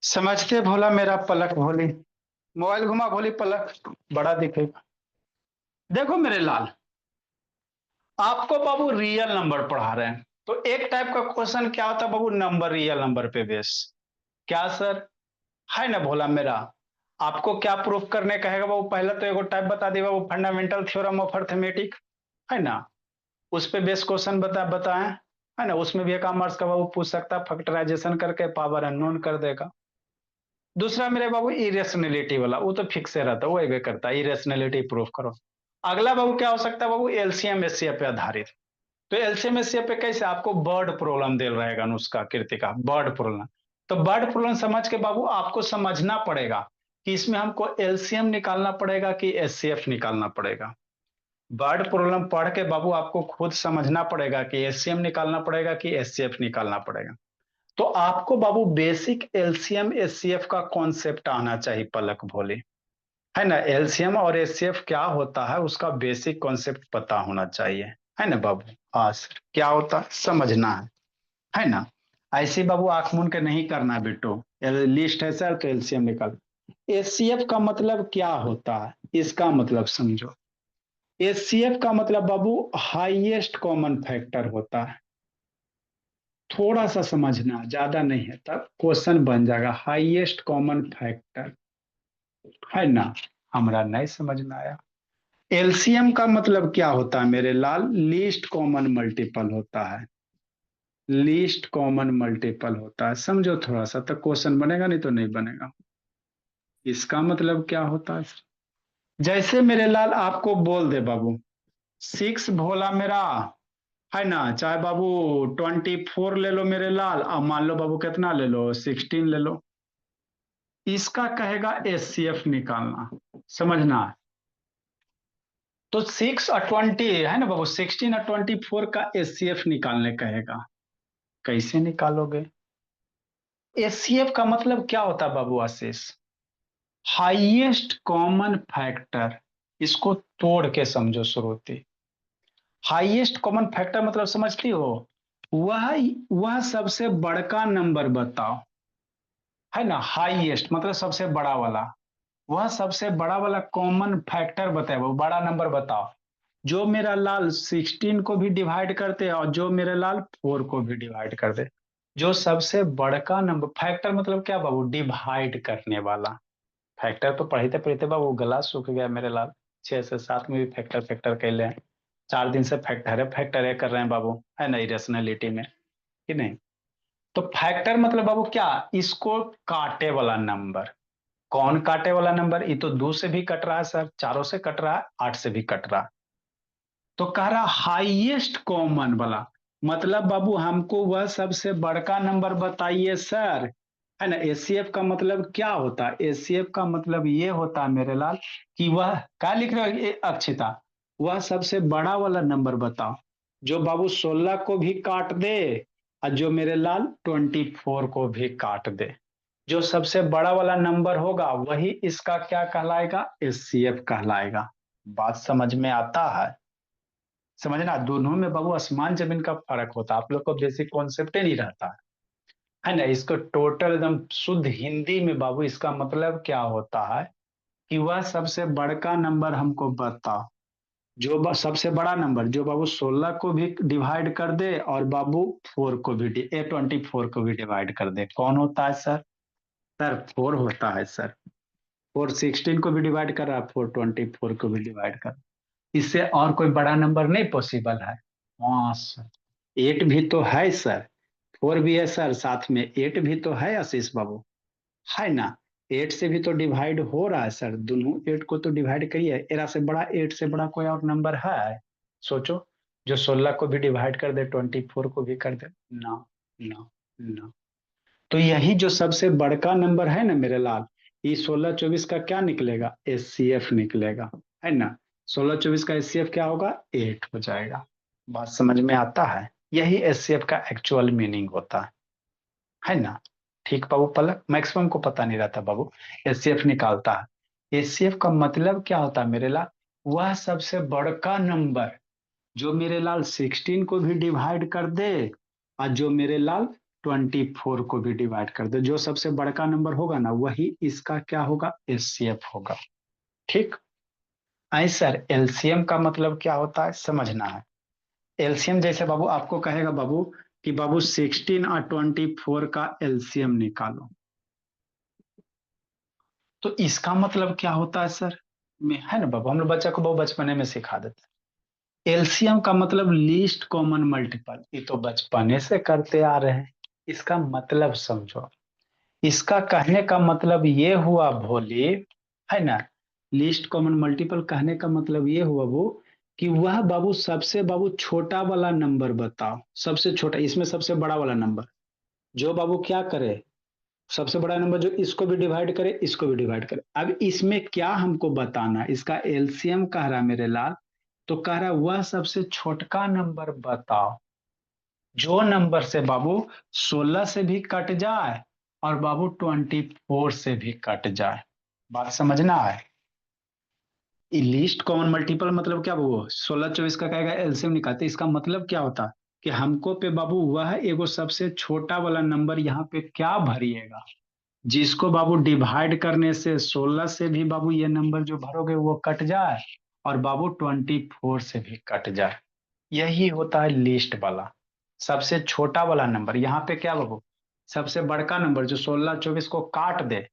समझते भोला मेरा पलक भोली। मोबाइल घुमा भोली पलक बड़ा दिखेगा। देखो मेरे लाल, आपको बाबू रियल नंबर पढ़ा रहे हैं तो एक टाइप का क्वेश्चन क्या होता है बाबू, नंबर रियल नंबर पे बेस। क्या सर? है ना भोला मेरा। आपको क्या प्रूफ करने कहेगा बाबू, पहले तो एगो टाइप बता दिया बाबू, फंडामेंटल थ्योरम ऑफ अर्थमेटिक। है ना, उस पे बेस क्वेश्चन बताएं। है ना, उसमें भी एक कॉमर्स का बाबू पूछ सकता है, फैक्टराइजेशन करके पावर अननोन कर देगा। दूसरा मेरे बाबू इरेशनलिटी वाला, वो तो फिक्स रहता है, वो ये करता है इरेशनलिटी प्रूफ करो। अगला बाबू क्या हो सकता है बाबू, एलसीएम एचसीएफ पे आधारित। तो एलसीएम एचसीएफ पे कैसे आपको बर्ड प्रॉब्लम दे रहेगा नुस्खा कृति का बर्ड प्रॉब्लम। तो बर्ड प्रॉब्लम समझ के बाबू आपको समझना पड़ेगा कि इसमें हमको एलसीएम निकालना पड़ेगा कि एचसीएफ निकालना पड़ेगा। बर्ड प्रॉब्लम पढ़ के बाबू आपको खुद समझना पड़ेगा कि एचसीएम निकालना पड़ेगा कि एचसीएफ निकालना पड़ेगा। तो आपको बाबू बेसिक एलसीएम एचसीएफ का कॉन्सेप्ट आना चाहिए पलक भोले। है ना, एलसीएम और एचसीएफ क्या होता है उसका बेसिक कॉन्सेप्ट पता होना चाहिए। है ना बाबू, हाँ सर क्या होता है समझना है ना। ऐसे बाबू आंख मूंद के नहीं करना है बेटो। लिस्ट है सर तो एलसीएम निकाल। एचसीएफ का मतलब क्या होता है, इसका मतलब समझो। एचसीएफ का मतलब बाबू हाईएस्ट कॉमन फैक्टर होता है। थोड़ा सा समझना, ज्यादा नहीं है, तब क्वेश्चन बन जाएगा हाईएस्ट कॉमन फैक्टर। है ना, हमारा नहीं समझ में आया। एलसीएम का मतलब क्या होता है मेरे लाल, लीस्ट कॉमन मल्टीपल होता है। लीस्ट कॉमन मल्टीपल होता है, समझो थोड़ा सा तो क्वेश्चन बनेगा, नहीं तो नहीं बनेगा। इसका मतलब क्या होता है, जैसे मेरे लाल आपको बोल दे बाबू, सिक्स भोला मेरा। है ना, चाहे बाबू 24 ले लो मेरे लाल, अब मान लो बाबू कितना ले लो, 16 ले लो। इसका कहेगा एचसीएफ निकालना, समझना है। तो 6 और 20 है ना बाबू, 16 और 24 का एचसीएफ निकालने कहेगा। कैसे निकालोगे? एचसीएफ का मतलब क्या होता है बाबू आशीष, हाईएस्ट कॉमन फैक्टर। इसको तोड़ के समझो श्रोते। हाईएस्ट कॉमन फैक्टर मतलब समझती हो, वह वह सबसे बड़का नंबर बताओ। है ना, हाईएस्ट मतलब सबसे बड़ा वाला। वह सबसे बड़ा वाला कॉमन फैक्टर बताए, वो बड़ा नंबर बताओ जो मेरा लाल 16 को भी डिवाइड करते और जो मेरे लाल 4 को भी डिवाइड कर दे। जो सबसे बड़का नंबर, फैक्टर मतलब क्या बाबू, डिवाइड करने वाला। फैक्टर तो पढ़ते पढ़ते बाबू गला सूख गया मेरे लाल। 6 से 7 में भी फैक्टर फैक्टर कैले हैं। 4 दिन से फैक्टर है कर रहे हैं बाबू, है ना, इरेशनलिटी में कि नहीं। तो फैक्टर मतलब बाबू क्या, इसको काटे वाला नंबर। कौन काटे वाला नंबर, ये तो 2 से भी कट रहा है सर, 4 से कट रहा है, 8 से भी कट रहा है। तो कह रहा हाईएस्ट कॉमन वाला, मतलब बाबू हमको वह सबसे बड़का नंबर बताइए सर। है ना, एचसीएफ का मतलब क्या होता है, एचसीएफ का मतलब ये होता है मेरे लाल कि वह क्या लिख रहे हो अक्षिता, वह सबसे बड़ा वाला नंबर बताओ जो बाबू 16 को भी काट दे और जो मेरे लाल 24 को भी काट दे। जो सबसे बड़ा वाला नंबर होगा वही इसका क्या कहलाएगा, एचसीएफ कहलाएगा। बात समझ में आता है? समझना, दोनों में बाबू आसमान जमीन का फर्क होता है, आप लोग को बेसिक कॉन्सेप्ट ही नहीं रहता है ना। इसको टोटल एकदम शुद्ध हिंदी में बाबू इसका मतलब क्या होता है कि वह सबसे बड़का नंबर हमको बताओ जो सबसे बड़ा नंबर जो बाबू 16 को भी डिवाइड कर दे और बाबू 4 को भी 24 को भी डिवाइड कर दे। कौन होता है सर? सर 4 होता है सर। 4 16 को भी डिवाइड कर रहा है, 4 24 को भी डिवाइड कर। इससे और कोई बड़ा नंबर नहीं पॉसिबल है। हाँ सर, 8 भी तो है सर, 4 भी है सर, साथ में 8 भी तो है आशीष बाबू। है ना, 8 से भी तो डिवाइड हो रहा है सर, दोनों 8 को तो डिवाइड करिए। एरा से बड़ा, 8 से बड़ा कोई और नंबर है? सोचो, जो 16 को भी डिवाइड कर दे, 24 को भी कर दे। ना, ना, ना। तो यही जो सबसे बड़का नंबर है ना मेरे लाल, ये 16 24 का क्या निकलेगा, एचसीएफ निकलेगा। है ना, 16 24 का एचसीएफ क्या होगा, 8 हो जाएगा। बात समझ में आता है? यही एचसीएफ का एक्चुअल मीनिंग होता है ना। ठीक बाबू पलक, मैक्सिमम को पता नहीं रहता बाबू, एचसीएफ निकालता है। एचसीएफ का मतलब क्या होता है मेरे लाल, वह सबसे बड़का नंबर जो मेरे लाल 16 को भी डिवाइड कर दे और जो मेरे लाल 24 को भी डिवाइड कर दो, जो सबसे बड़का नंबर होगा ना वही इसका क्या होगा, एचसीएफ होगा। ठीक। आई सर एलसीएम का मतलब क्या होता है समझना है। एलसीएम जैसे बाबू आपको कहेगा बाबू कि बाबू 16 और 24 का एलसीएम निकालो, तो इसका मतलब क्या होता है सर, में है ना बाबू, हम लोग बच्चा को बहुत बचपने में सिखा देते हैं। एलसीएम का मतलब लीस्ट कॉमन मल्टीपल, ये तो बचपने से करते आ रहे हैं। इसका मतलब समझो, इसका कहने का मतलब ये हुआ भोले, है ना, लीस्ट कॉमन मल्टीपल कहने का मतलब ये हुआ वो कि वह बाबू सबसे बाबू छोटा वाला नंबर बताओ, सबसे छोटा, इसमें सबसे बड़ा वाला नंबर जो बाबू क्या करे, सबसे बड़ा नंबर जो इसको भी डिवाइड करे इसको भी डिवाइड करे। अब इसमें क्या हमको बताना, इसका एलसीएम कह रहा मेरे लाल, तो कह रहा वह सबसे छोटका नंबर बताओ जो नंबर से बाबू 16 से भी कट जाए और बाबू 24 से भी कट जाए। बात समझना है। लिस्ट कॉमन मल्टीपल मतलब क्या बाबू, 16 24 का कहेगा एलसीएम निकालते, इसका मतलब क्या होता कि हमको पे बाबू वह एगो सबसे छोटा वाला नंबर यहाँ पे क्या भरिएगा, जिसको बाबू डिवाइड करने से 16 से भी बाबू ये नंबर जो भरोगे वो कट जाए और बाबू 24 से भी कट जाए। यही होता है लिस्ट वाला, सबसे छोटा वाला नंबर। यहाँ पे क्या बाबू, सबसे बड़का नंबर जो 16 24 को काट दे,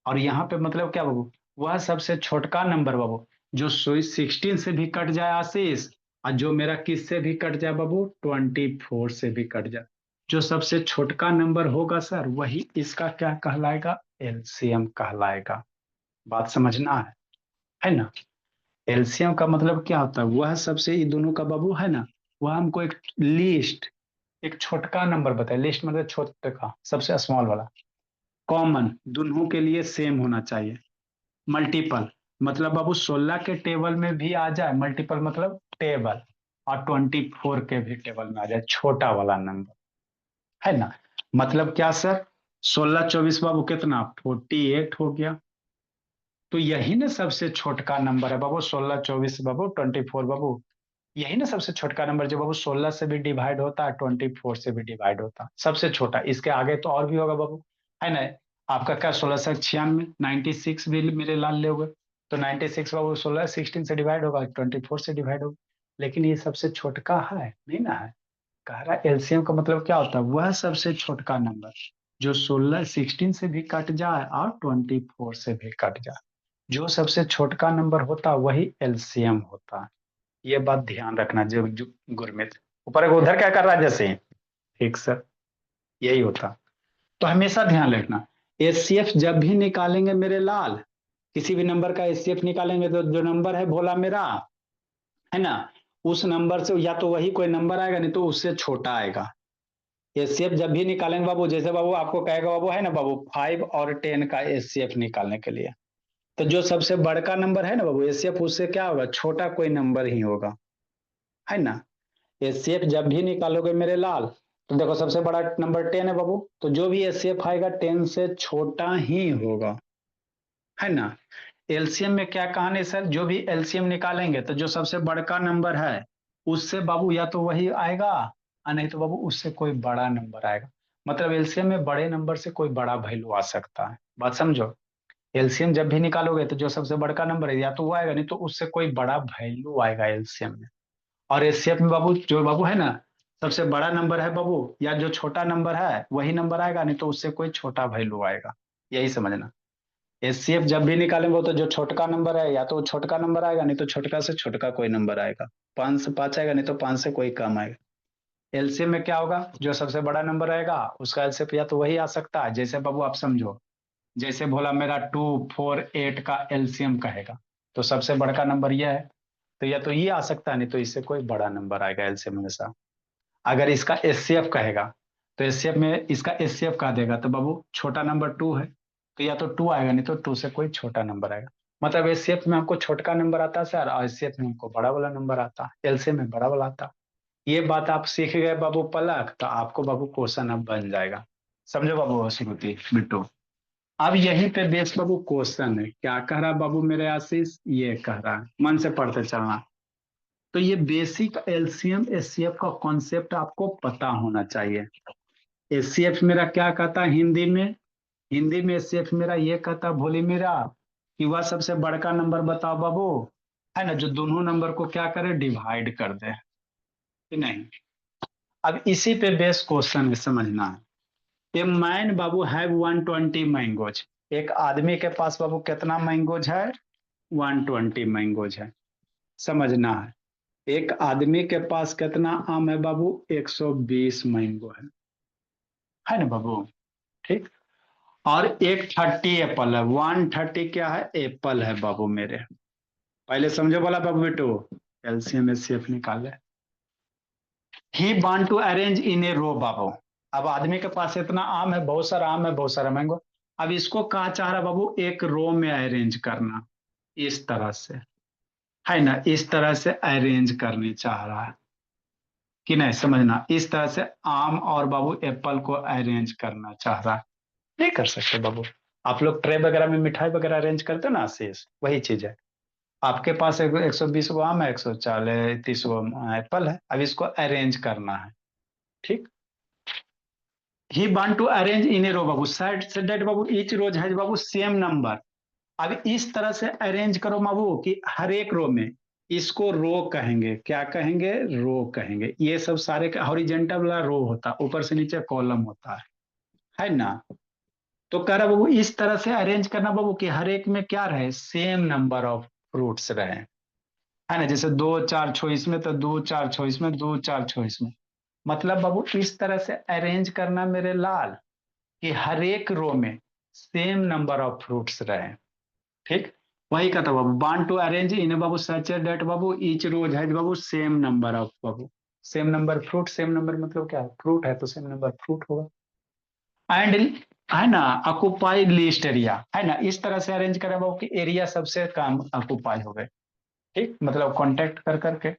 और यहाँ पे मतलब क्या बाबू, वह सबसे छोटका नंबर बाबू जो 16 से भी कट जाए आशीष, और जो मेरा किस से भी कट जाए बाबू, 24 से भी कट जाए। जो सबसे छोटका नंबर होगा सर वही इसका क्या कहलाएगा, एलसीएम कहलाएगा। बात समझना है ना। एलसीएम का मतलब क्या होता है, वह सबसे, ये दोनों का बाबू है ना, वह हमको एक लिस्ट, एक छोटका नंबर बताए। लिस्ट मतलब छोटे का, सबसे स्मॉल वाला, कॉमन दोनों के लिए सेम होना चाहिए। मल्टीपल मतलब बाबू 16 के टेबल में भी आ जाए, मल्टीपल मतलब टेबल, और 24 के भी टेबल में आ जाए, छोटा वाला नंबर, है ना। मतलब क्या सर, 16 24 बाबू कितना, 48 हो गया। तो यही ना सबसे छोटका नंबर है बाबू, 16 24 बाबू, 24 बाबू, यही ना सबसे छोटका नंबर जो बाबू 16 से भी डिवाइड होता है, 24 से भी डिवाइड होता है, सबसे छोटा। इसके आगे तो और भी होगा बाबू, है ना। आपका क्या, 16 से 96, 96 भी मेरे लाल ले हुए, तो 96 बाबू 16 16 से डिवाइड होगा, 24 से डिवाइड होगा, लेकिन ये सबसे छोटका है नहीं ना है। कह रहा एलसीएम का मतलब क्या होता है, वह सबसे छोटका नंबर जो 16 से भी कट जाए और 24 से भी कट जाए। जो सबसे छोटका नंबर होता है वही एलसीएम होता है। ये बात ध्यान रखना, जो गुरमीत ऊपर एक उधर क्या कर रहा है जैसे, ठीक सर, यही होता। तो हमेशा ध्यान रखना, एचसीएफ जब भी निकालेंगे मेरे लाल, किसी भी नंबर का एचसीएफ निकालेंगे तो जो नंबर है भोला मेरा, है ना, उस नंबर से या तो वही कोई नंबर आएगा नहीं तो उससे छोटा आएगा। एचसीएफ जब भी निकालेंगे बाबू, जैसे बाबू आपको कहेगा बाबू, है ना बाबू, 5 और 10 का एचसीएफ निकालने के लिए, तो जो सबसे बड़का नंबर है ना बाबू एचसीएफ, उससे क्या होगा, छोटा कोई नंबर ही होगा, है ना। एचसीएफ जब भी निकालोगे मेरे लाल, तो देखो सबसे बड़ा नंबर 10 है बाबू, तो जो भी एचसीएफ आएगा 10 से छोटा ही होगा, है ना। एलसीएम में क्या कहानी सर, जो भी एलसीएम निकालेंगे तो जो सबसे बड़का नंबर है उससे बाबू या तो वही आएगा, और नहीं तो बाबू उससे कोई बड़ा नंबर आएगा। मतलब एलसीएम में बड़े नंबर से कोई बड़ा वैल्यू आ सकता है। बात समझो, एलसीएम जब भी निकालोगे तो जो सबसे बड़का नंबर है या तो वो आएगा, नहीं तो उससे कोई बड़ा वैल्यू आएगा एलसीएम में। और एचसीएफ में बाबू जो बाबू है ना, सबसे बड़ा नंबर है बाबू या जो छोटा नंबर है वही नंबर आएगा, नहीं तो उससे कोई छोटा वैल्यू आएगा। यही समझना, एचसीएफ जब भी निकालेंगे तो जो छोटका नंबर है या तो वो छोटका नंबर आएगा, नहीं तो छोटका से छोटका कोई नंबर आएगा। 5 से 5 आएगा, नहीं तो 5 से कोई कम आएगा। एलसीएम में क्या होगा, जो सबसे बड़ा नंबर रहेगा उसका एलसीएफ या तो वही आ सकता है, जैसे बाबू आप समझो, जैसे बोला मेरा 2 4 8 का एलसीएम कहेगा, तो सबसे बड़का नंबर यह है, तो या तो ये आ सकता है, नहीं तो इससे कोई बड़ा नंबर आएगा एलसीएम हमेशा। अगर इसका एचसीएफ कहेगा तो एचसीएफ में इसका एचसीएफ कह देगा, तो बाबू छोटा नंबर 2 है, तो या तो 2 आएगा, नहीं तो 2 से कोई छोटा नंबर आएगा। मतलब एचसीएफ में हमको छोटका नंबर आता है सर, और एचसीएफ में हमको बड़ा वाला नंबर आता है, एलसीएम में बड़ा वाला आता है। ये बात आप सीख गए बाबू पलक, तो आपको बाबू क्वेश्चन अब बन जाएगा। समझो बाबू श्रुति बिट्टू। अब यहीं पे बेस बाबू क्वेश्चन है, क्या कह रहा है बाबू मेरे आशीष, ये कह रहा है, मन से पढ़ते चलना। तो ये बेसिक एलसीएम एचसीएफ का कॉन्सेप्ट आपको पता होना चाहिए। एचसीएफ मेरा क्या कहता हिंदी में? हिंदी में एचसीएफ मेरा ये कहता भोली मेरा कि वह सबसे बड़का नंबर बताओ बाबू, है ना, जो दोनों नंबर को क्या करे, डिवाइड कर दे, कि नहीं। अब इसी पे बेस क्वेश्चन है, समझना है। A man Babu have 120 mangoes. एक आदमी के पास बाबू कितना मैंगोज है? 120 मैंगोज है। समझना है, एक आदमी के पास कितना आम है बाबू? 120 मैंगो है ना बाबू। ठीक। और एक 30 एप्पल है, 130 क्या है? एप्पल है बाबू मेरे। पहले समझो बोला बाबू बेटो, एलसीएम एचसीएफ निकाले। He want to arrange in a row बाबू। अब आदमी के पास इतना आम है, बहुत सारा आम है, बहुत सारा मैंगो। अब इसको कहा चाह रहा बाबू, एक रो में अरेंज करना, इस तरह से, है ना, इस तरह से अरेंज करने चाह रहा है, कि नहीं। समझना, इस तरह से आम और बाबू एप्पल को अरेंज करना चाह रहा है। नहीं कर सकते बाबू। आप लोग ट्रे वगैरह में मिठाई वगैरह अरेंज करते हो ना, शेष वही चीज है। आपके पास 120 गो आम है, 140 30 गो एप्पल है, अब इसको अरेंज करना है। ठीक। He want to arrange in a row babu, side से डेट बाबू, ईच रोज है बाबू सेम नंबर। अब इस तरह से अरेंज करो बाबू कि हर एक रो में, इसको रो कहेंगे, क्या कहेंगे? रो कहेंगे। ये सब सारे हॉरिजेंटल वाला रो होता है, ऊपर से नीचे कॉलम होता है ना। तो कह रहा बाबू इस तरह से अरेंज करना बाबू कि हर एक में क्या रहे? सेम नंबर ऑफ फ्रूट्स रहे, है ना। जैसे 2 4 6 इसमें, तो 2 4 6 इसमें, 2 4 6 इसमें। मतलब बाबू इस तरह से अरेंज करना मेरे लाल कि हर एक रो में सेम नंबर ऑफ फ्रूट्स रहे। ठीक। वही कहता बाबू, वांट टू अरेंज इन बाबू such that Babu each rows है बाबू सेम नंबर ऑफ बाबू, same number fruit. Same number मतलब क्या है? फ्रूट है तो सेम नंबर फ्रूट होगा। एंड, है ना, ऑक्युपाइड लिस्ट एरिया, है ना, इस तरह से अरेंज करें बाबू कि एरिया सबसे कम ऑक्युपाई हो गए। ठीक, मतलब कॉन्टेक्ट कर करके।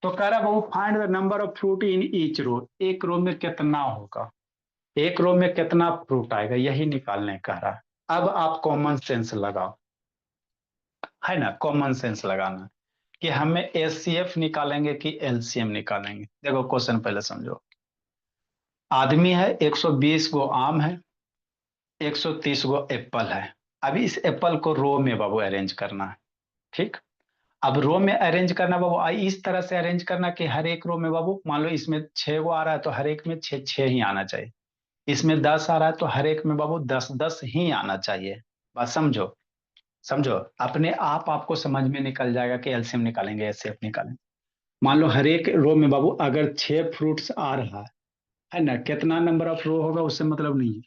तो कह रहा बाबू find the number of fruit in each row, एक रो में कितना होगा, एक रो में कितना फ्रूट आएगा, यही निकालने कह रहा है। अब आप कॉमन सेंस लगाओ, है ना, कॉमन सेंस लगाना कि हमें एचसीएफ निकालेंगे कि एलसीएम निकालेंगे। देखो क्वेश्चन पहले समझो। आदमी है, 120 गो आम है, 130 गो एप्पल है। अभी इस एप्पल को रो में बाबू अरेंज करना है। ठीक। अब रो में अरेंज करना बाबू, इस तरह से अरेंज करना कि हर एक रो में बाबू, मान लो इसमें 6 गो आ रहा है तो हर एक में 6 6 ही आना चाहिए। इसमें 10 आ रहा है तो हर एक में बाबू 10 10 ही आना चाहिए। बात समझो। समझो, अपने आप आपको समझ में निकल जाएगा कि एलसीएम निकालेंगे एचसीएफ निकालेंगे। मान लो हर एक रो में बाबू अगर 6 फ्रूट्स आ रहा है ना, कितना नंबर ऑफ रो होगा उससे मतलब नहीं है।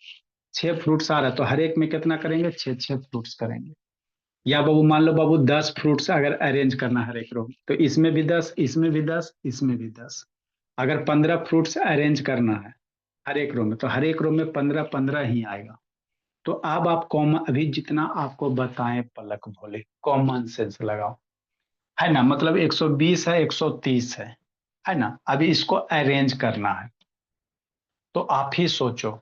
6 फ्रूट्स आ रहा है तो हर एक में कितना करेंगे? 6 6 फ्रूट्स करेंगे। या बाबू मान लो बाबू 10 फ्रूट्स अगर अरेंज करना हर एक रो में, तो इसमें भी 10, इसमें भी 10, इसमें भी 10। अगर 15 फ्रूट्स अरेंज करना है हर एक रो में, तो हर एक रो में 15 15 ही आएगा। तो अब आप कॉमन, अभी जितना आपको बताएं पलक बोले, कॉमन सेंस लगाओ, है ना। मतलब 120 है, 130 है ना। अभी इसको अरेंज करना है, तो आप ही सोचो,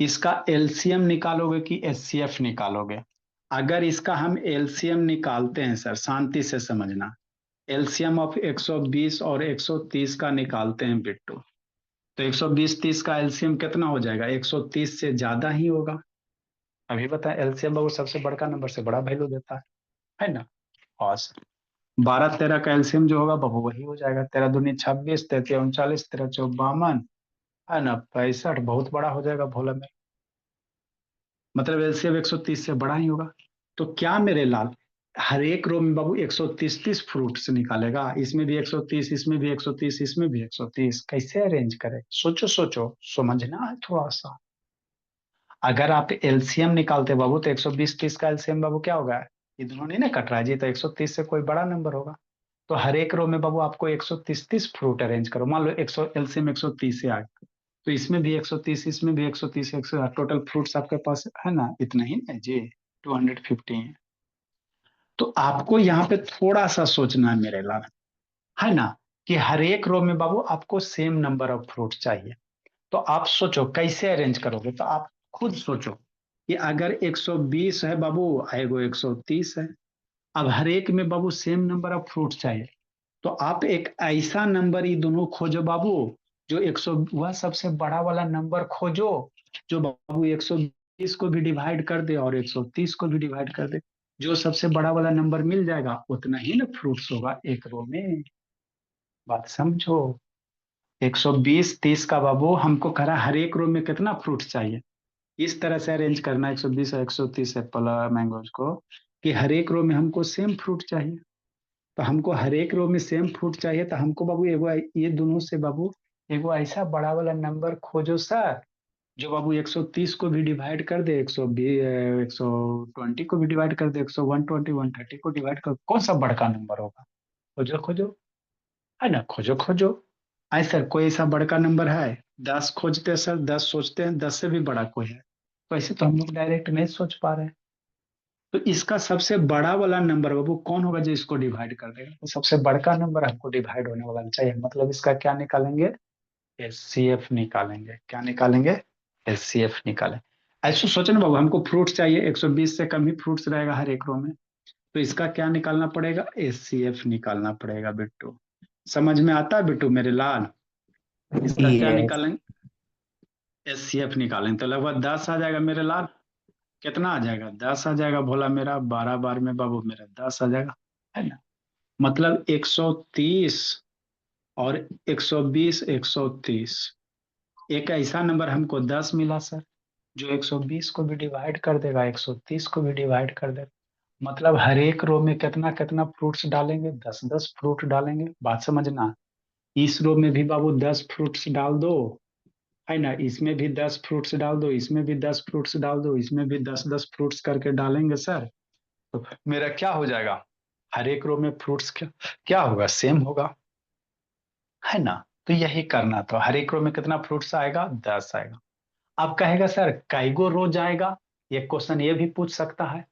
इसका एलसीएम निकालोगे कि एचसीएफ निकालोगे? अगर इसका हम एलसीएम निकालते हैं सर, शांति से समझना, एलसीएम ऑफ 120 और 130 का निकालते हैं बिट्टू, तो 120 30 का एलसीएम कितना हो जाएगा? 130 से ज्यादा ही होगा। अभी बताएं, एलसीएम बाबू सबसे बड़का नंबर से बड़ा वैल्यू देता है ना। और 12 13 का एलसीएम जो होगा बाबू वही हो जाएगा, 13 दूनी 26, 33 39, 13 चौक 52, है ना, 65, बहुत बड़ा हो जाएगा भोला में। मतलब एलसीएम 130 से बड़ा ही होगा। तो क्या मेरे लाल, हर एक रो में बाबू 130 30 फ्रूट्स निकालेगा, इसमें भी 130, इसमें भी 130, इसमें भी 130, कैसे अरेंज करे? सोचो सोचो, समझना है थोड़ा सा। अगर आप एलसीएम निकालते बाबू तो 120 30 का एलसीएम बाबू क्या होगा? ये दोनों नहीं ना कट रहा है जी, तो 130 से कोई बड़ा नंबर होगा। तो हर एक रो में बाबू आपको 130 30 फ्रूट अरेंज करो। मान लो 100 एलसीएम 130 से आए, तो इसमें भी 130, इसमें भी 130, 160, टोटल फ्रूट्स आपके पास है ना, इतना ही ना जी, 250 है। तो आपको यहाँ पे थोड़ा सा सोचना है मेरे लाल, है ना, कि हर एक रो में बाबू आपको सेम नंबर ऑफ फ्रूट चाहिए। तो आप सोचो कैसे अरेंज करोगे, तो आप खुद सोचो कि अगर 120 है बाबू, एगो 130 है, अब हर एक में बाबू सेम नंबर ऑफ फ्रूट चाहिए, तो आप एक ऐसा नंबर ये दोनों खोजो बाबू जो 100 वह सबसे बड़ा वाला नंबर खोजो जो बाबू 120 को भी डिवाइड कर दे और 130 को भी डिवाइड कर दे। जो सबसे बड़ा वाला नंबर मिल जाएगा उतना ही ना फ्रूट्स होगा एक रो में। बात समझो। 120 30 का बाबू हमको कह रहा है हर एक रो में कितना फ्रूट्स चाहिए। इस तरह से अरेंज करना 120 और 130 एप्पल मैंगोज को कि हर एक रो में हमको सेम फ्रूट चाहिए। तो हमको हर एक रो में सेम फ्रूट चाहिए तो हमको बाबू एगो ये दोनों से बाबू एगो ऐसा बड़ा वाला नंबर खोजो सर जो बाबू 130 को भी डिवाइड कर दे 120 120 को भी डिवाइड कर दे 120 130 को डिवाइड कर कौन सा बड़का नंबर होगा। खोजो खोजो है ना खोजो खोजो। आई सर कोई ऐसा बड़का नंबर है। 10 खोजते हैं सर 10 सोचते हैं 10 से भी बड़ा कोई है। वैसे तो हम लोग डायरेक्ट नहीं सोच पा रहे हैं। तो इसका सबसे बड़ा वाला नंबर बाबू कौन होगा जो इसको डिवाइड कर देगा। तो सबसे बड़का नंबर हमको डिवाइड होने वाला चाहिए मतलब इसका क्या निकालेंगे एचसीएफ निकालेंगे। क्या निकालेंगे एचसीएफ निकालें। ऐसे सोचो ना बाबू हमको फ्रूट्स चाहिए 120 से कम ही फ्रूट्स रहेगा हर एक रो में। तो इसका क्या निकालना पड़ेगा एचसीएफ निकालना पड़ेगा बिट्टू। समझ में आता है बिट्टू मेरे लाल। इसका क्या यस। निकालेंगे एचसीएफ निकालेंगे तो लगभग 10 आ जाएगा मेरे लाल। कितना आ जाएगा 10 आ जाएगा भोला मेरा 12 बार में बाबू मेरा 10 आ जाएगा है ना। मतलब 130 और 120 130 एक ऐसा नंबर हमको 10 मिला सर जो 120 को भी डिवाइड कर देगा 130 को भी डिवाइड कर देगा। मतलब हर एक रो में कितना कितना फ्रूट्स डालेंगे 10 10 फ्रूट डालेंगे। बात समझना। इस रो में भी बाबू 10 फ्रूट्स डाल दो है ना। इसमें भी 10 फ्रूट्स डाल दो इसमें भी 10 फ्रूट्स डाल दो इसमें भी 10 10 फ्रूट्स करके डालेंगे सर। तो मेरा क्या हो जाएगा हर एक रो में फ्रूट्स क्या होगा सेम होगा है ना। तो यही करना था हर एक रो में कितना फ्रूट्स आएगा 10 आएगा। अब कहेगा सर कईगो रो जाएगा। ये क्वेश्चन ये भी पूछ सकता है।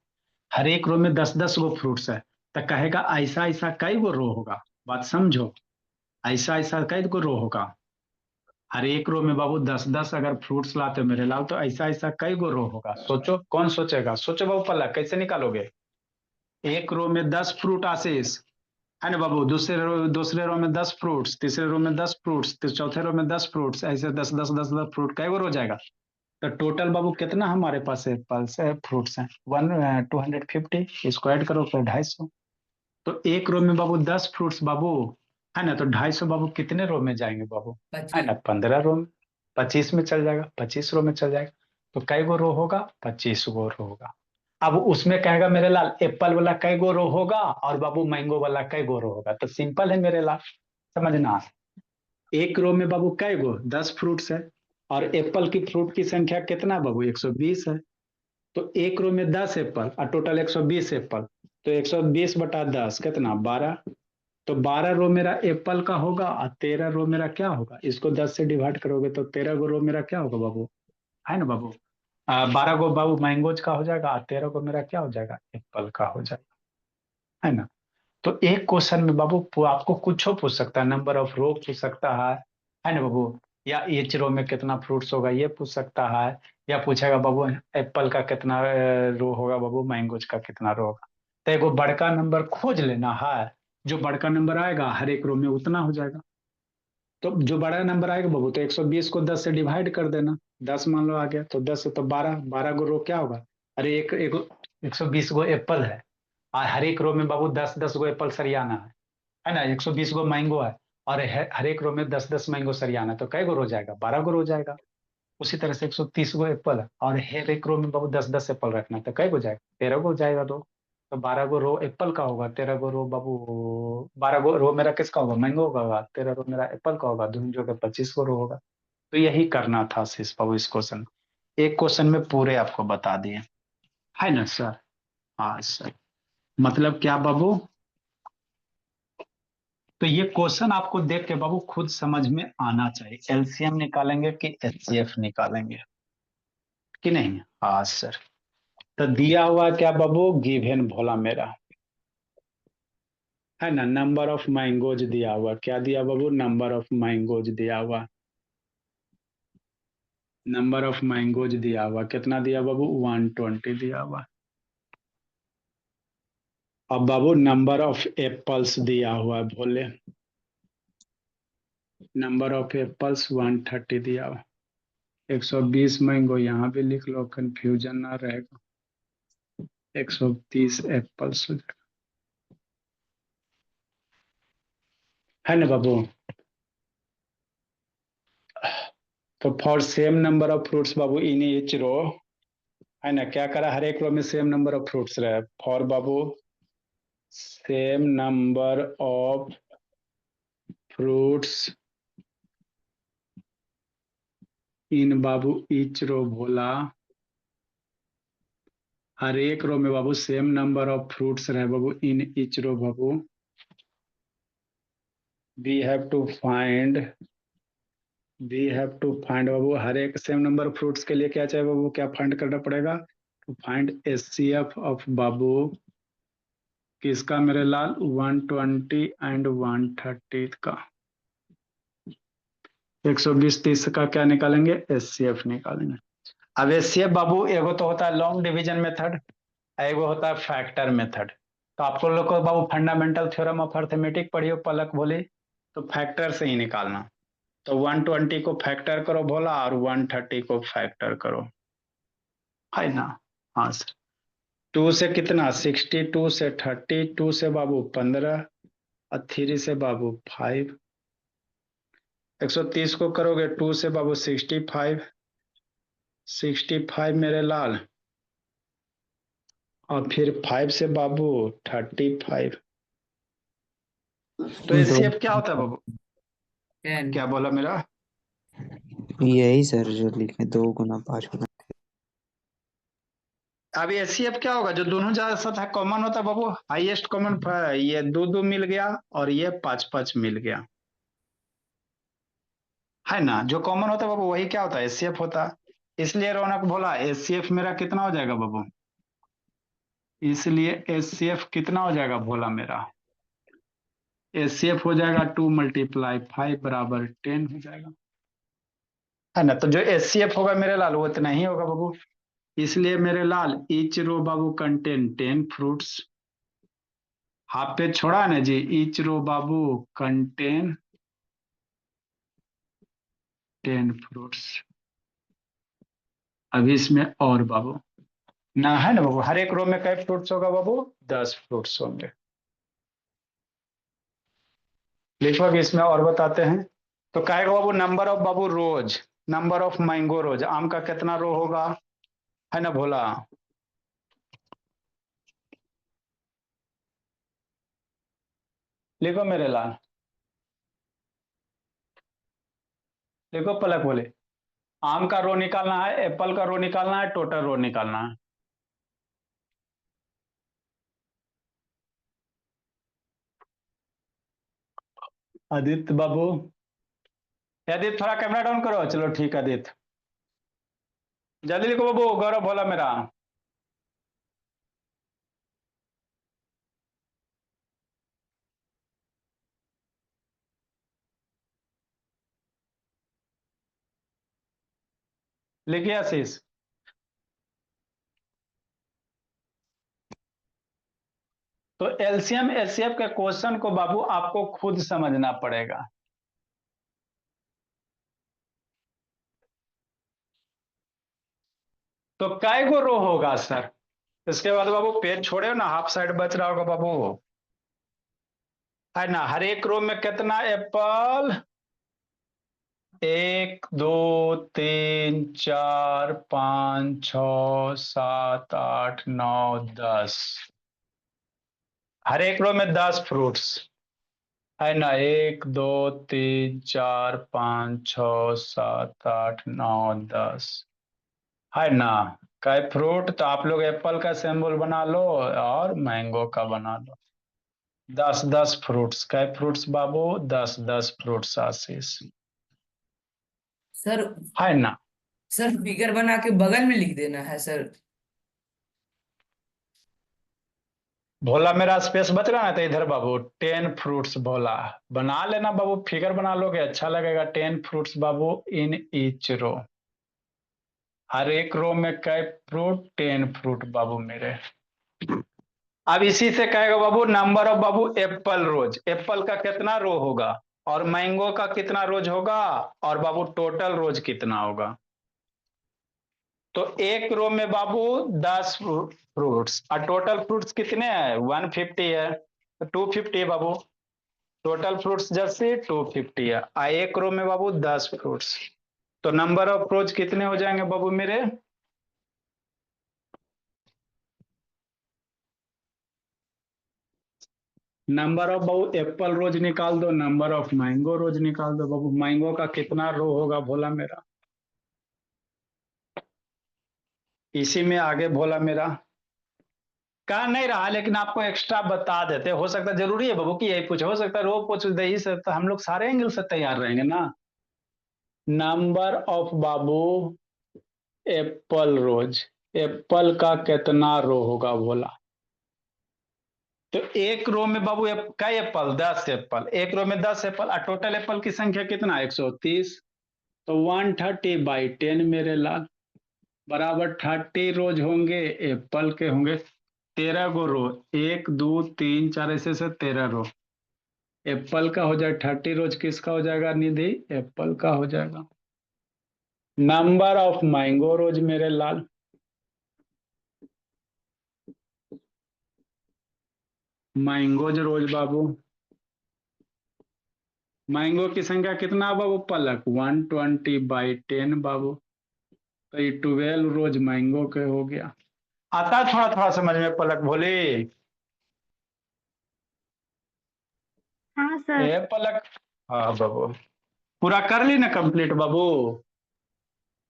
हर एक रो में 10 10 गो फ्रूट्स है तो कहेगा ऐसा ऐसा कई गो रो होगा। बात समझो। ऐसा ऐसा कई गो रो होगा। हर एक रो में बाबू 10 10 अगर फ्रूट्स लाते हो मेरे लाल तो ऐसा ऐसा कई गो रो होगा। सोचो कौन सोचेगा सोचो बाबू पल्ला कैसे निकालोगे। एक रो में 10 फ्रूट आशीष है ना बाबू। दूसरे रो में 10 फ्रूट्स तीसरे रो में 10 फ्रूट्स चौथे रो में 10 फ्रूट्स ऐसे 10 10 10 10 फ्रूट कई गो रो जाएगा। तो टोटल बाबू कितना हमारे पास है पल्स है फ्रूट्स हैं 250 इसको ऐड करो फिर 250। तो एक रो में बाबू 10 फ्रूट्स बाबू है ना। तो 250 बाबू कितने रो में जाएंगे बाबू है ना 15 रो में 25 में चल जाएगा 25 रो में चल जाएगा। तो कई गो रो होगा 25 गो रो होगा। अब उसमें कहेगा मेरे लाल एप्पल वाला कई गो रो होगा और बाबू मैंगो वाला कई गो रो होगा। तो सिंपल है मेरे लाल समझना। एक रो में बाबू कई गो 10 फ्रूट्स है और एप्पल की फ्रूट की संख्या कितना बाबू 120 है। तो एक रो में 10 एप्पल और टोटल 120 एप्पल। तो 120 बटा 10 कितना 12। तो 12 रो मेरा एप्पल का होगा और 13 रो मेरा क्या होगा। इसको 10 से डिवाइड करोगे तो 13 गो रो मेरा क्या होगा बाबू है ना बाबू। 12 गो बाबू मैंगोज का हो जाएगा और 13 गो मेरा क्या हो जाएगा एप्पल का हो जाएगा है ना। तो एक क्वेश्चन में बाबू आपको कुछ पूछ सकता है नंबर ऑफ रो पूछ सकता है ना बाबू। या एच रो में कितना फ्रूट्स होगा ये पूछ सकता है। या पूछेगा बाबू एप्पल का कितना रो होगा बाबू मैंगोज का कितना रो होगा। तो एगो बड़का नंबर खोज लेना है। जो बड़का नंबर आएगा हर एक रो में उतना हो जाएगा। तो जो बड़ा नंबर आएगा बाबू तो 120 को 10 से डिवाइड कर देना। 10 मान लो आ गया तो 10 से तो 12 12 गो रो क्या होगा। अरे एक एक 120 गो एप्पल है और हर एक रो में बाबू 10 10 गो एप्पल सरियाना है ना 120 गो मैंगो है और हर एक रो में 10 10 मैंगो सरियाना है। तो कई गो रो जाएगा 12 गो रो जाएगा। उसी तरह से 130 गो एप्पल है और हर एक रो में बाबू 10 10 एप्पल रखना है। तो कई गो जाएगा 13 गो जाएगा रो। तो 12 गो रो एप्पल का होगा 13 गो रो बाबू 12 गो रो मेरा किसका होगा मैंगो का होगा 13 रो मेरा एप्पल का होगा दोनों जो 25 गो रो होगा। तो यही करना था शीश बाबू इस क्वेश्चन। एक क्वेश्चन में पूरे आपको बता दिए है ना सर। हाँ सर। मतलब क्या बाबू। तो ये क्वेश्चन आपको देख के बाबू खुद समझ में आना चाहिए एलसीएम निकालेंगे कि एचसीएफ निकालेंगे कि नहीं। हाँ सर। तो दिया हुआ क्या बाबू गिवन भोला मेरा है ना। नंबर ऑफ मैंगोज दिया हुआ क्या दिया बाबू नंबर ऑफ मैंगोज दिया हुआ। नंबर ऑफ मैंगोज दिया हुआ कितना दिया बाबू 120 दिया हुआ। अब बाबू नंबर ऑफ एप्पल्स दिया हुआ है भोले नंबर ऑफ एप्पल्स 130 दिया हुआ, 120 मैंगो यहाँ भी लिख लो, कंफ्यूजन ना रहेगा, 130 एप्पल्स हो जाएगा, है ना बाबू। तो for same number of fruits बाबू इन ईच रो, है ना, क्या करा, हर एक रो में सेम नंबर ऑफ फ्रूट्स रहे, फॉर बाबू same number of fruits in बाबू ईच रो भोला, हर एक रो में बाबू सेम नंबर ऑफ फ्रूट्स रहे बाबू इन ईच रो बाबू, we have to find, we have to find बाबू, हर एक सेम नंबर ऑफ फ्रूट्स के लिए क्या चाहिए बाबू, क्या फाइंड करना पड़ेगा, टू फाइंड एचसीएफ ऑफ बाबू किसका मेरे लाल, 120 एंड 130 का, 120 30 का क्या निकालेंगे, एचसीएफ निकालेंगे। अब एचसीएफ बाबू एगो तो होता है लॉन्ग डिवीजन मेथड, एगो होता है फैक्टर मेथड। तो आपको लोग को बाबू फंडामेंटल थ्योरम ऑफ अर्थमेटिक पढ़ियो पलक बोले, तो फैक्टर से ही निकालना। तो 120 को फैक्टर करो भोला और 130 को फैक्टर करो, है ना। हाँ सर, 2 से कितना 62, से 32 से बाबू 15 और 3 से बाबू 5, 130 को करोगे 2 से बाबू 65, 65 मेरे लाल, और फिर 5 से बाबू 35। तो दो एचसीएफ क्या होता है बाबू, 10 क्या बोला मेरा, यही सर जो लिखे 2 गुना 5 गुना। अब एचसीएफ क्या होगा, जो दोनों साथ है कॉमन होता है बाबू, हाईएस्ट कॉमन, ये 2 2 मिल गया और ये 5 5 मिल गया, है ना। जो कॉमन होता है बाबू वही क्या होता है, एचसीएफ होता है। इसलिए रौनक बोला एचसीएफ मेरा कितना हो जाएगा बाबू, इसलिए एचसीएफ कितना हो जाएगा भोला मेरा, एचसीएफ हो जाएगा 2 × 5 बराबर 10 हो जाएगा, है ना। तो जो एचसीएफ होगा मेरे लाल वो इतना ही होगा बाबू, इसलिए मेरे लाल ईच रो बाबू कंटेन 10 फ्रूट्स, हाफ पेज छोड़ा ना जी, ईच रो बाबू कंटेन 10 फ्रूट्स। अभी इसमें और बाबू ना, है ना बाबू, हर एक रो में कई फ्रूट्स होगा बाबू, 10 फ्रूट्स होंगे। लिखो अभी इसमें और बताते हैं। तो कहेगा बाबू नंबर ऑफ बाबू rows, number of mango rows, आम का कितना रो होगा, है ना भोला। लिखो मेरे लाल, लिखो पलक बोले, आम का रो निकालना है, एप्पल का रो निकालना है, टोटल रो निकालना है। आदित्य बाबू, आदित्य थोड़ा कैमरा डाउन करो, चलो ठीक है आदित्य, जल्दी लिखो बाबू, गौरव बोला मेरा, लिखिए आशीष। तो एलसीएम एचसीएफ के क्वेश्चन को बाबू आपको खुद समझना पड़ेगा। तो काय गो रो होगा सर, इसके बाद बाबू पेज छोड़े ना, हाफ साइड बच रहा होगा बाबू, है ना। हर एक रो में कितना एप्पल, 1 2 3 4 5 6 7 8 9 10, हर एक रो में 10 फ्रूट्स, है ना, 1 2 3 4 5 6 7 8 9 10, है ना। कई फ्रूट, तो आप लोग एप्पल का सिंबल बना लो और मैंगो का बना लो, 10 10 फ्रूट्स, कई फ्रूट्स बाबू, 10 10 फ्रूट्स आशीष, सर है ना। सर फिगर बना के बगल में लिख देना है सर। भोला मेरा स्पेस बच रहा है तो इधर बाबू 10 फ्रूट्स भोला बना लेना बाबू, फिगर बना लोगे अच्छा लगेगा, 10 फ्रूट्स बाबू इन ईच रो, हर एक रो में कई फ्रूट, 10 फ्रूट बाबू मेरे। अब इसी से कहेगा बाबू number of Babu apple rows, apple का कितना रो होगा, और मैंगो का कितना रोज होगा, और बाबू टोटल रोज कितना होगा। तो एक रो में बाबू 10 फ्रूट्स, और टोटल फ्रूट्स कितने हैं, 150 है, तो 250 है बाबू। टोटल फ्रूट्स जैसे 250 है, और एक रो में बाबू 10 फ्रूट्स, तो नंबर ऑफ रोज कितने हो जाएंगे बाबू मेरे। नंबर ऑफ बाबू एप्पल रोज निकाल दो, नंबर ऑफ मैंगो रोज निकाल दो बाबू। मैंगो का कितना रो होगा भोला मेरा, इसी में आगे भोला मेरा कहा नहीं रहा, लेकिन आपको एक्स्ट्रा बता देते, हो सकता जरूरी है बाबू कि यही पूछे, हो सकता है रो पूछ दे ही से, तो हम लोग सारे एंगल से तैयार रहेंगे ना। Number of Babu apple rows, apple का कितना रो होगा बोला। तो एक रो में बाबू कई एप्पल, 10 एप्पल, एक रो में 10 एप्पल, और टोटल एप्पल की संख्या कितना, 130। तो 130/10 मेरे लाल, बराबर 30 रोज होंगे एप्पल के, होंगे 13 गो रो, 1 2 3 4 ऐसे से 13 रो। एप्पल का हो जाए 30 रोज, किसका हो जाएगा निधि, एप्पल का हो जाएगा। नंबर ऑफ मैंगो रोज मेरे लाल, मैंगोज रोज बाबू, मैंगो की संख्या कितना बाबू पलक, 120/10 बाबू, तो ये 12 रोज मैंगो के हो गया। आता है थोड़ा थोड़ा समझ में पलक भोले। हाँ सर। ए पलक, हाँ बाबू, पूरा कर ली ना कंप्लीट बाबू।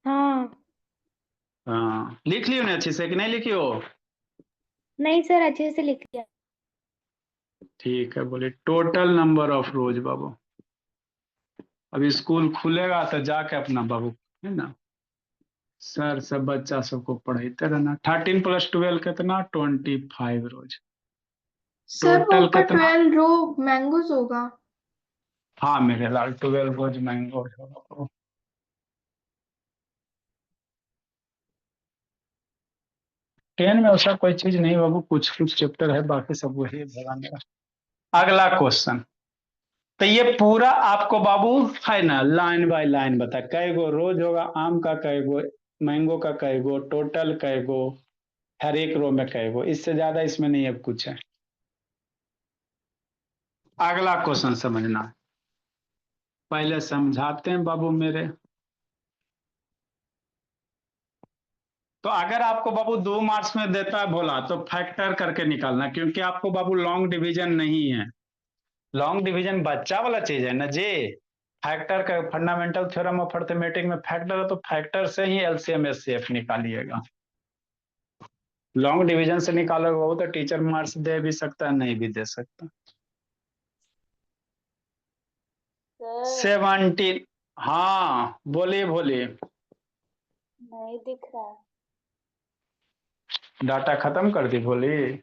हाँ। हाँ लिख ली उन्हें अच्छी से कि नहीं लिखी हो। नहीं सर, अच्छे से लिख लिया। ठीक है, बोले टोटल नंबर ऑफ रोज बाबू। अभी स्कूल खुलेगा तो जाके अपना बाबू, है ना, सर सब बच्चा सबको पढ़ाते रहना। 13 + 12 कितना, 25 रोज। सर वो टोटल ऊपर कितना, 12 रो मैंगोज होगा। हाँ मेरे लाल 12 रोज मैंगो होगा। 10 में ऐसा कोई चीज नहीं बाबू, कुछ कुछ चैप्टर है, बाकी सब वही है भला मेरा। अगला क्वेश्चन, तो ये पूरा आपको बाबू है ना, लाइन बाय लाइन बता, कै गो रोज होगा, आम का कै गो, मैंगो का कै गो, टोटल कै गो, हर एक रो में कै गो, इससे ज्यादा इसमें नहीं अब कुछ है। अगला क्वेश्चन समझना, पहले समझाते हैं बाबू मेरे। तो अगर आपको बाबू 2 मार्क्स में देता है बोला, तो फैक्टर करके निकालना, क्योंकि आपको बाबू लॉन्ग डिवीजन नहीं है। लॉन्ग डिवीजन बच्चा वाला चीज है ना जी। फैक्टर का फंडामेंटल थ्योरम ऑफ अर्थमेटिक में फैक्टर है, तो फैक्टर से ही एलसीएम एचसीएफ निकालिएगा। लॉन्ग डिवीजन से निकालोगे वो तो टीचर मार्क्स दे भी सकता है, नहीं भी दे सकता। सर 17, हाँ बोलिए बोलिए। नहीं दिख रहा। डाटा खत्म कर दी बोली,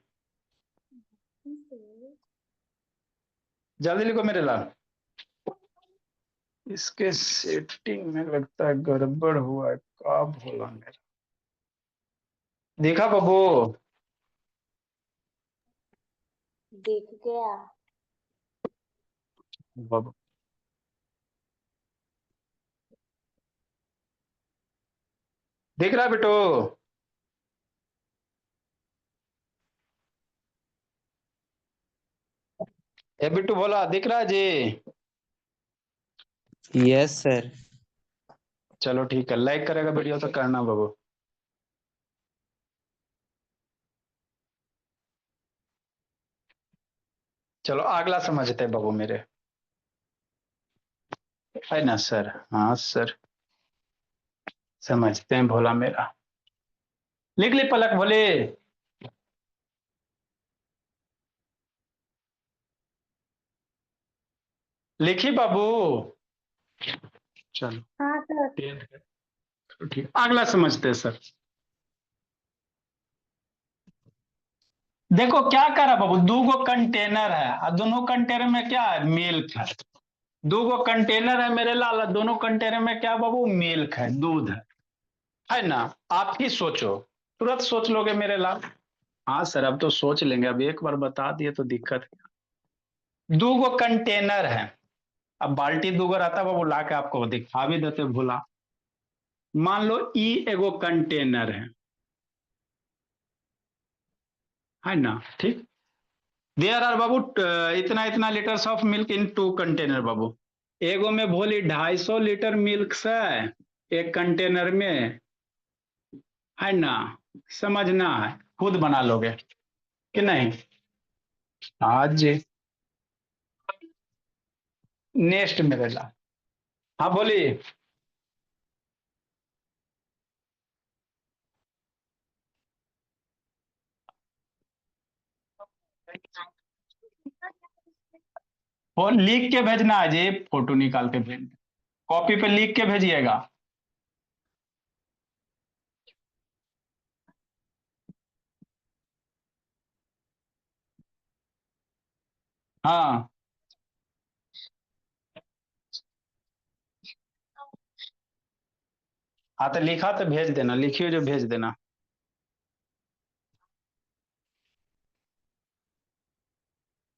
जल्दी लिखो मेरे लाल। इसके सेटिंग में लगता है गड़बड़ हुआ है, कब बोला मेरा, देखा बाबू। दिख गया। बाबू दिख रहा है बेटो। ए बिट्टू बोला दिख रहा है जी। Yes sir. चलो ठीक है, लाइक करेगा वीडियो तो करना बाबू। चलो अगला समझते हैं बाबू मेरे, है ना सर, हाँ सर, समझते हैं भोला मेरा। लिख ली पलक भोले। लिखी बाबू। चलो हाँ सर। ठीक, अगला समझते हैं सर। देखो क्या करा बाबू, दो गो कंटेनर है, और दोनों कंटेनर में क्या है, मिल्क है। दो गो कंटेनर है मेरे लाल, दोनों कंटेनर में क्या बाबू, मिल्क है, दूध है ना। आप ही सोचो, तुरंत सोच लोगे मेरे लाल। हाँ सर अब तो सोच लेंगे, अब एक बार बता दिए तो दिक्कत है। दो गो कंटेनर है, अब बाल्टी दूगर आता बाबू ला के आपको दिखा भी देते भूला। मान लो ई एगो कंटेनर है ना, ठीक। देयर आर बाबू इतना इतना litres of milk in two container बाबू। एगो में भोली 250 लीटर मिल्क से एक कंटेनर में, है ना। समझना है, खुद बना लोगे कि नहीं। हाँ जी। नेक्स्ट मेरे ला, हाँ बोलिए। वो लिख के भेजना है जी, फोटो निकाल के भेज, कॉपी पे लिख के भेजिएगा। हाँ हाँ, तो लिखा तो भेज देना, लिखिए जो भेज देना।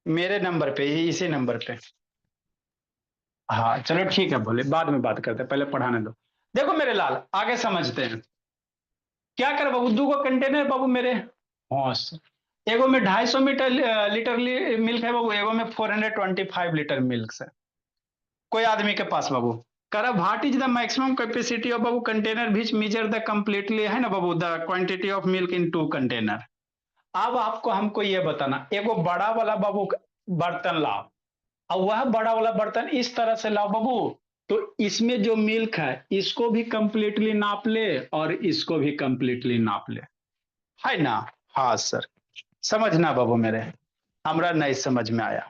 मेरे नंबर पे, इसी नंबर पे। हाँ चलो ठीक है, बोले बाद में बात करते हैं, पहले पढ़ाने दो। देखो मेरे लाल, आगे समझते हैं। क्या कर बाबू, दो गो कंटेनर बाबू मेरे। हाँ एगो में 250 मीटर लीटर मिल्क है बाबू, एगो में 425 लीटर मिल्क है। कोई आदमी के पास बाबू, करा what is the maximum capacity of बाबू container which measure the completely, है ना बाबू, the quantity of milk in two container. अब आपको हमको ये बताना, एगो बड़ा वाला बाबू बर्तन लाओ, और वह बड़ा वाला बर्तन इस तरह से लाओ बाबू, तो इसमें जो मिल्क है इसको भी कंप्लीटली नाप ले और इसको भी कंप्लीटली नाप ले, है ना। हाँ सर, समझना बाबू मेरे, हमरा नहीं समझ में आया।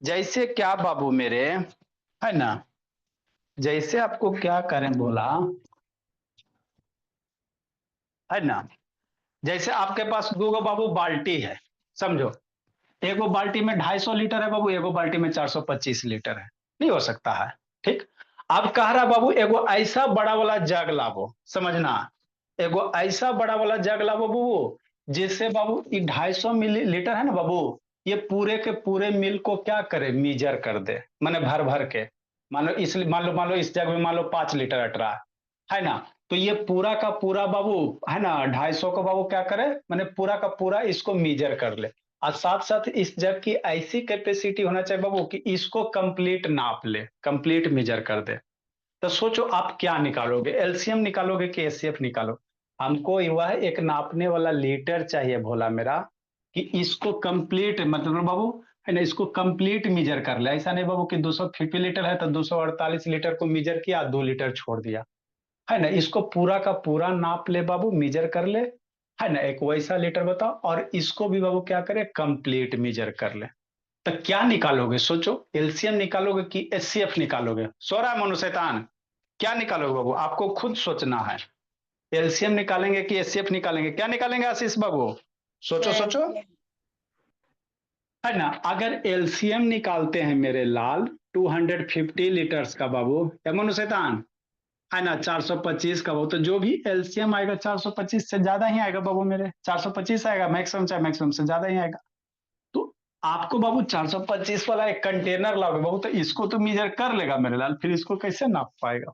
जैसे क्या बाबू मेरे, है ना, जैसे आपको क्या करें बोला, है ना। जैसे आपके पास दो गो बाबू बाल्टी है, समझो। एगो बाल्टी में 250 लीटर है बाबू, एगो बाल्टी में 425 लीटर है, नहीं हो सकता है, ठीक। अब कह रहा बाबू एगो ऐसा बड़ा वाला जग लाबो, समझना, एगो ऐसा बड़ा वाला जग लाबो बाबू, जिससे बाबू ये 250 मिली लीटर है ना बाबू, ये पूरे के पूरे मिल्क को क्या करे, मीजर कर दे, माने भर भर के। मान लो इस जग में मान लो 5 लीटर अट रहा है ना, तो ये पूरा का पूरा बाबू, है ना, 250 को बाबू क्या करे, माने पूरा का पूरा इसको मीजर कर ले। और साथ साथ इस जग की ऐसी कैपेसिटी होना चाहिए बाबू कि इसको कंप्लीट नाप ले, कंप्लीट मेजर कर दे। तो सोचो आप क्या निकालोगे, एलसीएम निकालोगे कि एचसीएफ निकालो। हमको वह एक नापने वाला लीटर चाहिए भोला मेरा, कि इसको कंप्लीट मतलब बाबू, है ना, इसको कंप्लीट मीजर कर ले। ऐसा नहीं बाबू कि 250 लीटर है तो 248 लीटर को मीजर किया, 2 लीटर छोड़ दिया, है ना। इसको पूरा का पूरा नाप ले बाबू, मीजर कर ले, है ना, एक वैसा लीटर बताओ, और इसको भी बाबू क्या करे, कंप्लीट मीजर कर ले। तो क्या निकालोगे सोचो, एलसीएम निकालोगे कि एचसीएफ निकालोगे, सो रहा है मनु शैतान। क्या निकालोगे बाबू, आपको खुद सोचना है। एलसीएम निकालेंगे कि एचसीएफ निकालेंगे, क्या निकालेंगे आशीष बाबू, सोचो सोचो, है ना। अगर एलसीएम निकालते हैं मेरे लाल 250 लीटर्स का बाबू, या मनु शैतान, है ना, 425 का बाबू, तो जो भी एलसीएम आएगा 425 से ज्यादा ही आएगा बाबू मेरे, 425 आएगा मैक्सिमम, चाहे मैक्सिमम से ज्यादा ही आएगा। तो आपको बाबू 425 वाला एक कंटेनर लाओगे बाबू, तो इसको तो मीजर कर लेगा मेरे लाल, फिर इसको कैसे नाप पाएगा।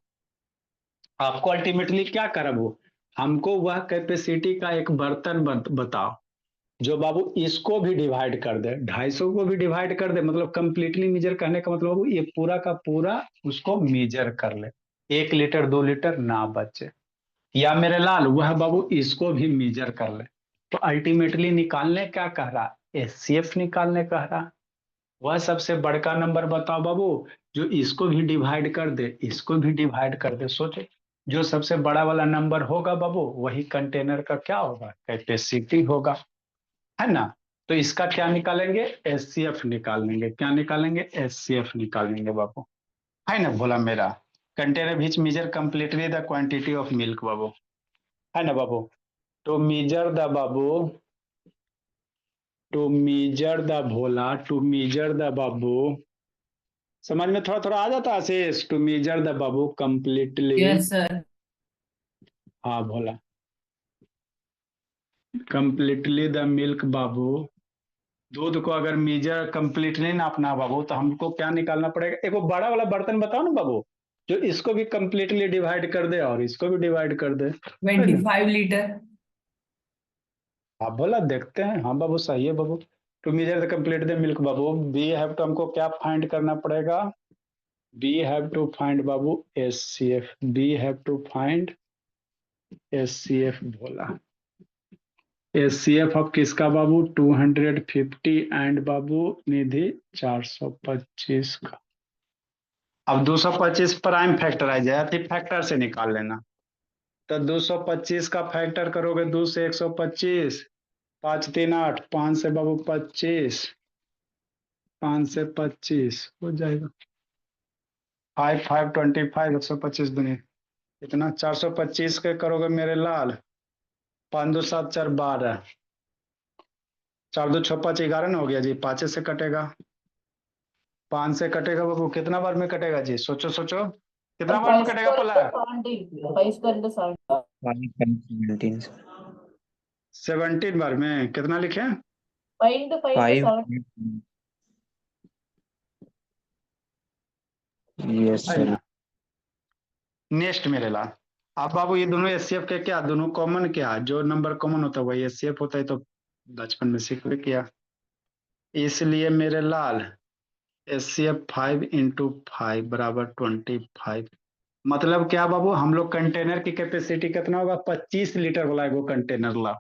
आपको अल्टीमेटली क्या करब हो, हमको वह कैपेसिटी का एक बर्तन बताओ जो बाबू इसको भी डिवाइड कर दे, 250 को भी डिवाइड कर दे, मतलब कंप्लीटली मीजर करने का मतलब बाबू ये पूरा का पूरा उसको मीजर कर ले, 1 लीटर 2 लीटर ना बचे। या मेरे लाल वह बाबू इसको भी मीजर कर ले। तो अल्टीमेटली निकालने क्या कह रहा, एचसीएफ निकालने कह रहा। वह सबसे बड़का नंबर बताओ बाबू, जो इसको भी डिवाइड कर दे, इसको भी डिवाइड कर दे। सोचे, जो सबसे बड़ा वाला नंबर होगा बाबू वही कंटेनर का क्या होगा, कैपेसिटी होगा, है ना। तो इसका क्या निकालेंगे, एचसीएफ निकालेंगे, क्या निकालेंगे, एचसीएफ निकालेंगे बाबू, है ना भोला मेरा। Container which measure completely the quantity of milk बाबू, है ना बाबू। टू मेजर द बाबू, टू मेजर द भोला, टू मेजर द बाबू, समझ में थोड़ा थोड़ा आ जाता है आशीष, टू मेजर द बाबू कंप्लीटली। Yes sir. हाँ भोला, कंप्लीटली द मिल्क बाबू, दूध को अगर मीजर कंप्लीटली नापना बाबू तो हमको क्या निकालना पड़ेगा, एक वो बड़ा वाला बर्तन बताओ ना बाबू, जो इसको भी कंप्लीटली डिवाइड कर दे और इसको भी डिवाइड कर दे, है ना? 25 लीटर। आप बोला देखते हैं, हाँ बाबू सही है बाबू। To measure the complete the milk बाबू, वी हैव टू हमको क्या फाइंड करना पड़ेगा, वी हैव टू फाइंड बाबू S C F, we have to find S C F बोला। एस सी एफ अब किसका बाबू, 250 एंड बाबू निधि 425 का। अब 225 प्राइम फैक्टराइज है, अति फैक्टर से निकाल लेना। तो 225 का फैक्टर करोगे, 2 से 125, 5 3 8, 5 से बाबू 25, 5 से 25 हो जाएगा, 5 5 25, 125 दुनी इतना, 425 के करोगे मेरे लाल, 5 2 7 4 12, 4 2 6 5 11 ना हो गया जी, 5 से कटेगा, 5 से कटेगा बाबू, कितना बार में कटेगा जी, सोचो सोचो कितना बार में कटेगा पलक, 5 17 17 बार में, कितना लिखे, 5 यस है सर। ना। नेक्स्ट मेरे लाल, अब बाबू ये दोनों एचसीएफ के क्या, दोनों कॉमन क्या, जो नंबर कॉमन होता है वही एचसीएफ होता है, तो बचपन में सीख भी किया, इसलिए मेरे लाल एच सी एफ 5 × 5 बराबर 25। मतलब क्या बाबू, हम लोग कंटेनर की कैपेसिटी कितना होगा, 25 लीटर वाला है वो कंटेनर ला,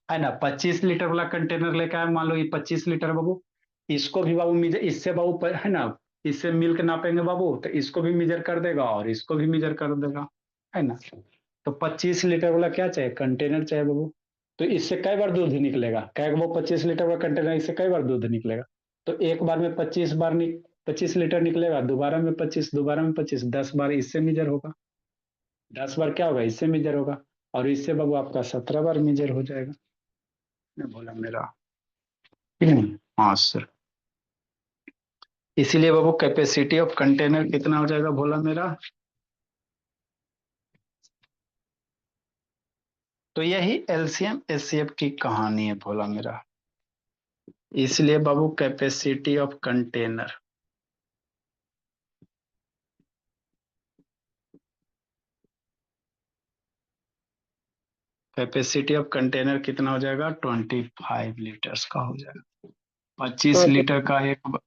है ना, 25 लीटर वाला कंटेनर लेकर आए, मान लो ये 25 लीटर बाबू, इसको भी बाबू मीजर, इससे बाबू है ना, इससे मिल्क नापेंगे बाबू तो इसको भी मीजर कर देगा और इसको भी मीजर कर देगा, है ना। तो 25 लीटर वाला क्या चाहिए, कंटेनर चाहिए बाबू। तो इससे कई बार दूध निकलेगा, क्या वो 25 लीटर वाला कंटेनर, इससे कई बार दूध निकलेगा। तो एक बार में 25 बार 25 लीटर निकलेगा, दोबारा में 25, दोबारा में 25, 10 बार इससे मीजर होगा, 10 बार क्या होगा, इससे मीजर होगा, और इससे बाबू आपका 17 बार मीजर हो जाएगा। मैं बोला मेरा, ठीक नहीं, हाँ सर। इसीलिए बाबू कैपेसिटी ऑफ कंटेनर कितना हो जाएगा, बोला मेरा। तो यही एलसीएम एचसीएफ की कहानी है, बोला मेरा। इसलिए बाबू capacity of container, capacity of container कितना हो जाएगा, 25 लीटर्स का हो जाएगा, 25 लीटर का एक।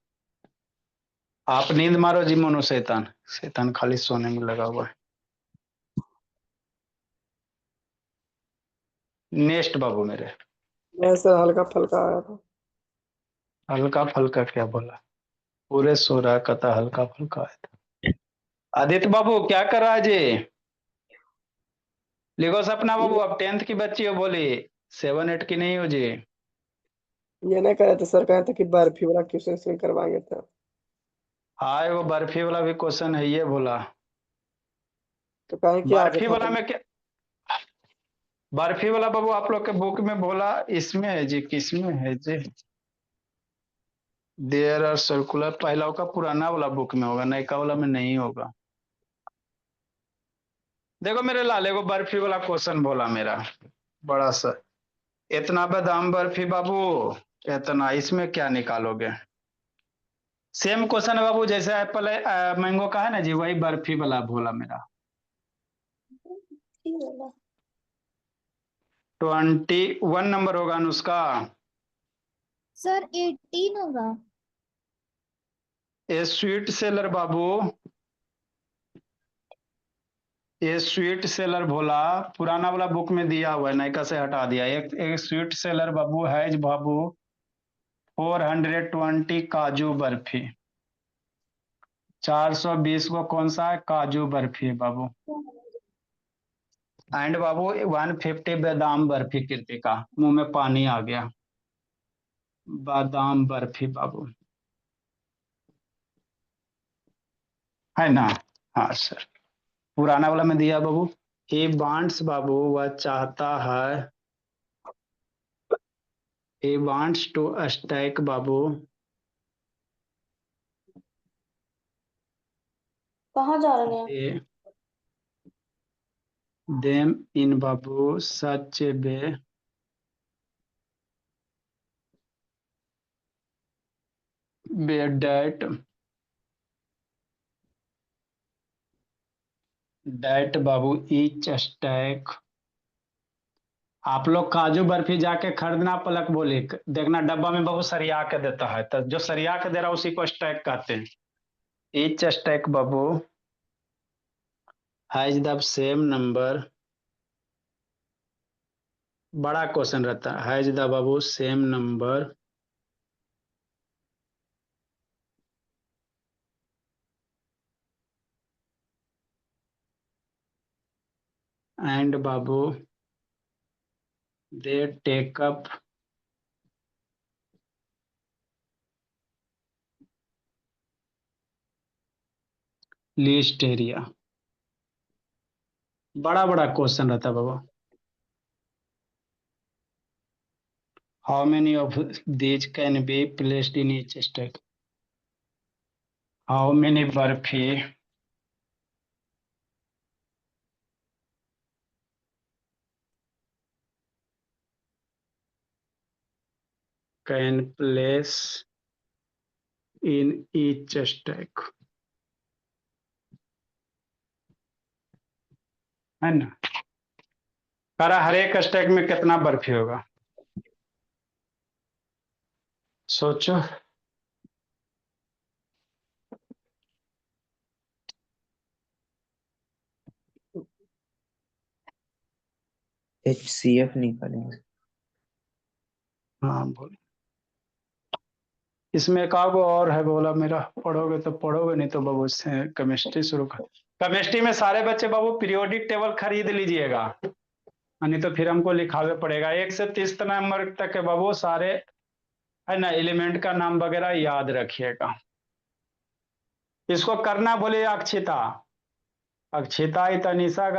आप नींद मारो जी मोनो, शैतान शैतान खाली सोने में लगा हुआ है। नेक्स्ट बाबू मेरे, ऐसा हल्का फल्का आया था। हल्का फल्का क्या बोला, पूरे सो रहा कता हल्का फल्का है। आदित्य बाबू क्या कर रहा है जी, लिखो सपना बाबू, अब 10th की बच्ची हो, बोली 7 8 की नहीं हो जी। ये नहीं कह रहे थे सर, कहे थे कि बर्फी वाला क्वेश्चन करवाएंगे तो। हाँ वो बर्फी वाला भी क्वेश्चन है ये, बोला तो कहें कि आगे बर्फी था वाला तो। में क्या, बर्फी वाला बाबू आप लोग के बुक में बोला, इसमें है जी, किसमें है जी, देयर आर सर्कुलर, पहला का पुराना वाला बुक में होगा, नयका वाला में नहीं होगा। देखो मेरे लाले को बर्फी वाला क्वेश्चन बोला मेरा, बड़ा सा, इतना बादाम बर्फी बाबू, इतना, इसमें क्या निकालोगे, सेम क्वेश्चन है बाबू, जैसे एप्पल मैंगो का है ना जी, वही बर्फी वाला बोला मेरा। 21 नंबर होगा अनुष्का, सर 18 होगा। ए स्वीट सेलर बाबू, ये स्वीट सेलर भोला, पुराना वाला बुक में दिया हुआ है, नयका से हटा दिया, एक स्वीट सेलर बाबू है बाबू, 420 काजू बर्फी, 420 को कौन सा है, काजू बर्फी है बाबू, एंड बाबू 150 बादाम बर्फी, कृतिका मुंह में पानी आ गया, बादाम बर्फी बाबू, है ना। हाँ सर, पुराना वाला में दिया बाबू, ही वांट्स बाबू, वह चाहता है, ही वांट्स टू स्टैक बाबू, कहाँ जा रहे हैं? ये them in babu such a way that Babu each stack. आप लोग काजू बर्फी जाके खरीदना पलक बोली, देखना डब्बा में बाबू सरिया के देता है, तो जो सरिया के दे रहा है उसी को स्टैक कहते हैं। ईच स्टैक बाबू हैज द सेम नंबर, बड़ा क्वेश्चन रहता है, हैज द बाबू सेम नंबर एंड बाबू they take up least area. बड़ा बड़ा क्वेश्चन रहता है बाबू। How many of these can be placed in each stack, how many barfi can place in each stack, है ना। करा हर एक स्टैक में कितना बर्फी होगा, सोचो। HCF निकालेंगे। हाँ बोल, इसमें एक आगो और है बोला मेरा, पढ़ोगे तो पढ़ोगे, नहीं तो बाबू से केमिस्ट्री शुरू कर। केमिस्ट्री में सारे बच्चे बाबू पीरियोडिक टेबल खरीद लीजिएगा, नहीं तो फिर हमको लिखावे पड़ेगा। 1 से 30 नंबर तक के बाबू सारे, है ना, एलिमेंट का नाम वगैरह याद रखिएगा। इसको करना बोले अक्षिता, अक्षिता तनिषा